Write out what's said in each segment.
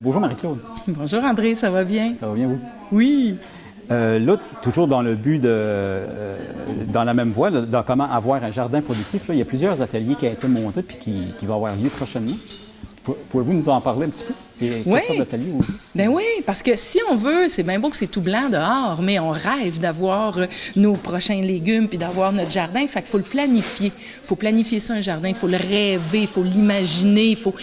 Bonjour Marie-Claude, Bonjour André, ça va bien? ça va bien vous? Oui. Là, toujours dans le but dans la même voie, là, dans comment avoir un jardin productif, là, il y a plusieurs ateliers qui ont été montés puis qui vont avoir lieu prochainement. Pouvez-vous nous en parler un petit peu? C'est Oui. quelle sorte d'atelier vous? Ben oui, parce que si on veut, c'est bien beau que c'est tout blanc dehors, mais on rêve d'avoir nos prochains légumes puis d'avoir notre jardin. Fait qu'il faut le planifier. Il faut planifier ça, un jardin. Il faut le rêver, il faut l'imaginer. Il faut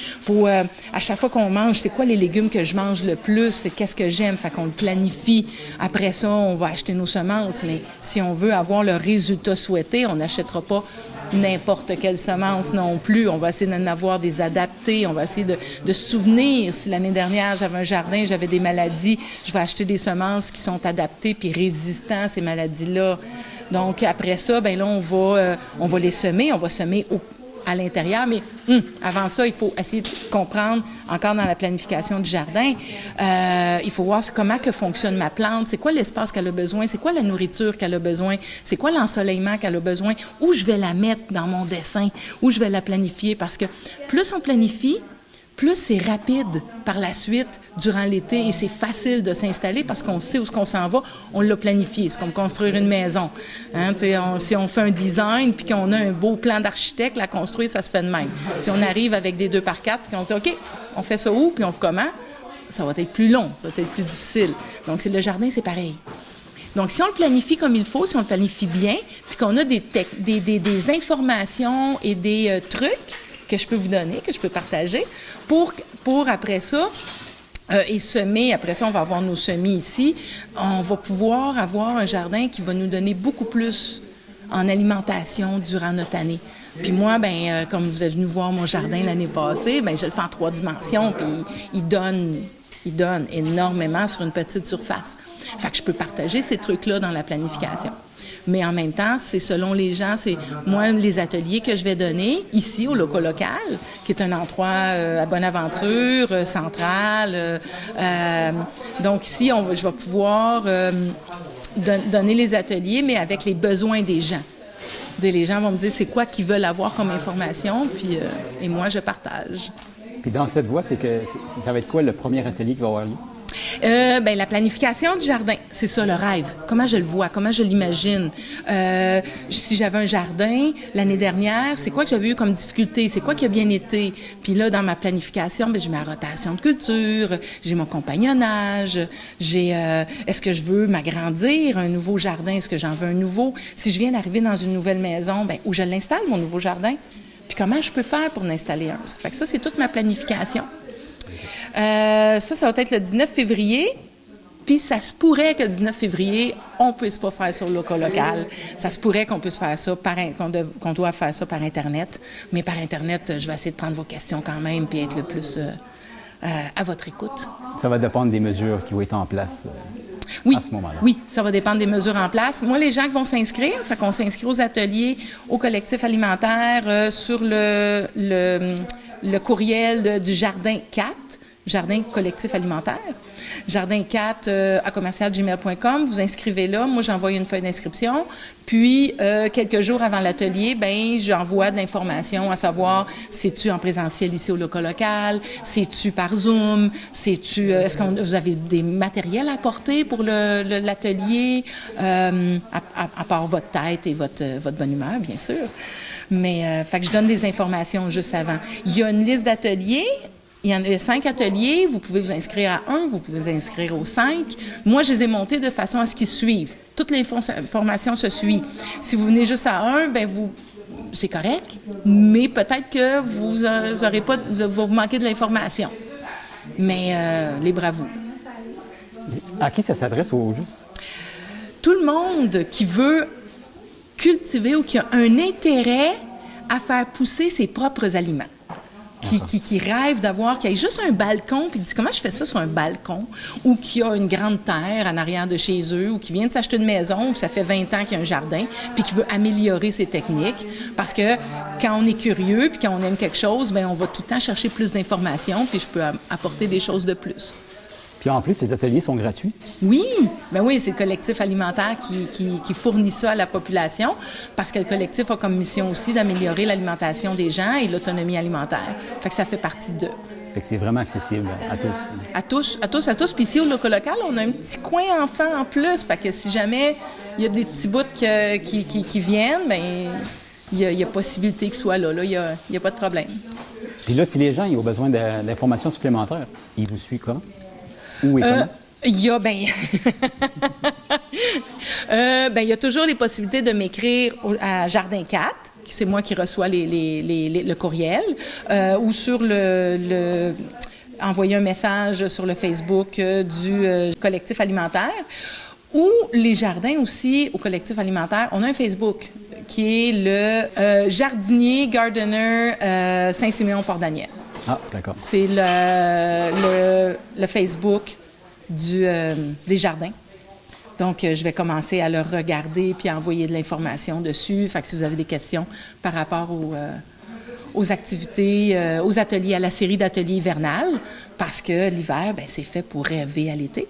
à chaque fois qu'on mange, c'est quoi les légumes que je mange le plus? C'est qu'est-ce que j'aime? Fait qu'on le planifie. Après ça, on va acheter nos semences. Mais si on veut avoir le résultat souhaité, on n'achètera pas n'importe quelle semence non plus. On va essayer d'en avoir des adaptés. On va essayer de se souvenir. Si l'année dernière, j'avais un jardin, j'avais des maladies, je vais acheter des semences qui sont adaptées puis résistantes à ces maladies-là. Donc, après ça, ben là, on va les semer. On va semer à l'intérieur, mais avant ça, il faut essayer de comprendre, encore dans la planification du jardin, il faut voir comment que fonctionne ma plante, c'est quoi l'espace qu'elle a besoin, c'est quoi la nourriture qu'elle a besoin, c'est quoi l'ensoleillement qu'elle a besoin, où je vais la mettre dans mon dessin, où je vais la planifier, parce que plus on planifie, plus c'est rapide par la suite durant l'été et c'est facile de s'installer parce qu'on sait où on s'en va, on l'a planifié. C'est comme construire une maison. Hein? Si on fait un design puis qu'on a un beau plan d'architecte, la construire, ça se fait de même. Si on arrive avec des 2x4 puis qu'on se dit, OK, on fait ça où puis on comment, ça va être plus long, ça va être plus difficile. Donc, le jardin, c'est pareil. Donc, si on le planifie comme il faut, si on le planifie bien, puis qu'on a des informations et des trucs que je peux vous donner, que je peux partager, pour après ça, et semer, après ça, on va avoir nos semis ici, on va pouvoir avoir un jardin qui va nous donner beaucoup plus en alimentation durant notre année. Puis moi, comme vous êtes venu voir mon jardin l'année passée, je le fais en 3 dimensions, puis il donne énormément sur une petite surface. Fait que je peux partager ces trucs-là dans la planification. Mais en même temps, c'est selon les gens, c'est moi, les ateliers que je vais donner ici au Loco Local, qui est un endroit à Bonaventure, central. Donc ici, je vais pouvoir donner les ateliers, mais avec les besoins des gens. Les gens vont me dire c'est quoi qu'ils veulent avoir comme information, puis et moi, je partage. Puis dans cette voie, ça va être quoi le premier atelier qui va avoir lieu? La planification du jardin, c'est ça le rêve. Comment je le vois, comment je l'imagine. Si j'avais un jardin l'année dernière, c'est quoi que j'avais eu comme difficulté, c'est quoi qui a bien été. Puis là, dans ma planification, j'ai ma rotation de culture, j'ai mon compagnonnage, est-ce que je veux m'agrandir, un nouveau jardin, est-ce que j'en veux un nouveau. Si je viens d'arriver dans une nouvelle maison, où je l'installe, mon nouveau jardin, puis comment je peux faire pour en installer un. Fait que ça, c'est toute ma planification. Ça va être le 19 février. Puis ça se pourrait que le 19 février, on ne puisse pas faire sur le Loco Local. Ça se pourrait qu'on puisse faire ça, qu'on doit faire ça par Internet. Mais par Internet, je vais essayer de prendre vos questions quand même puis être le plus à votre écoute. Ça va dépendre des mesures qui vont être en place. Oui, à ce moment-là. Oui, ça va dépendre des mesures en place. Moi, les gens qui vont s'inscrire, qu'on s'inscrit aux ateliers, au collectif alimentaire, sur le courriel du Jardin 4, Jardin collectif alimentaire, Jardin 4 à commercial@gmail.com. Vous inscrivez là. Moi, j'envoie une feuille d'inscription. Puis, quelques jours avant l'atelier, j'envoie de l'information à savoir, c'est-tu en présentiel ici au Loco Local? C'est-tu par Zoom? Est-ce que vous avez des matériels à apporter pour l'atelier? À part votre tête et votre bonne humeur, bien sûr. Mais, fait que je donne des informations juste avant. Il y a une liste d'ateliers. Il y en a 5 ateliers. Vous pouvez vous inscrire à un, vous pouvez vous inscrire aux 5. Moi, je les ai montés de façon à ce qu'ils suivent. Toute l'information se suit. Si vous venez juste à un, c'est correct, mais peut-être que vous aurez pas, vous manquer de l'information. Mais libre à vous. À qui ça s'adresse au juste? Tout le monde qui veut cultiver ou qui a un intérêt à faire pousser ses propres aliments. Qui rêve d'avoir, qui a juste un balcon, puis dit comment je fais ça sur un balcon, ou qui a une grande terre en arrière de chez eux, ou qui vient de s'acheter une maison, ou ça fait 20 ans qu'il y a un jardin, puis qui veut améliorer ses techniques. Parce que quand on est curieux, puis quand on aime quelque chose, on va tout le temps chercher plus d'informations, puis je peux apporter des choses de plus. Puis en plus, ces ateliers sont gratuits? Oui, oui, c'est le collectif alimentaire qui fournit ça à la population parce que le collectif a comme mission aussi d'améliorer l'alimentation des gens et l'autonomie alimentaire. Fait que ça fait partie d'eux. Fait que c'est vraiment accessible à tous. À tous. Puis ici, au local, on a un petit coin enfant en plus. Fait que si jamais il y a des petits bouts qui viennent, bien, il y a possibilité qu'ils soient là. Il n'y a pas de problème. Puis là, si les gens ils ont besoin d'informations supplémentaires, ils vous suivent comment? Où et comment? Il y a, il y a toujours les possibilités de m'écrire à Jardin 4, c'est moi qui reçois le courriel, ou sur envoyer un message sur le Facebook du collectif alimentaire, ou les jardins aussi au collectif alimentaire. On a un Facebook qui est le Jardinier Gardener Saint-Siméon-Port-Daniel. Ah, d'accord. C'est le Facebook des jardins. Donc, je vais commencer à le regarder puis à envoyer de l'information dessus. Fait que si vous avez des questions par rapport aux activités, aux ateliers, à la série d'ateliers hivernales, parce que l'hiver, c'est fait pour rêver à l'été.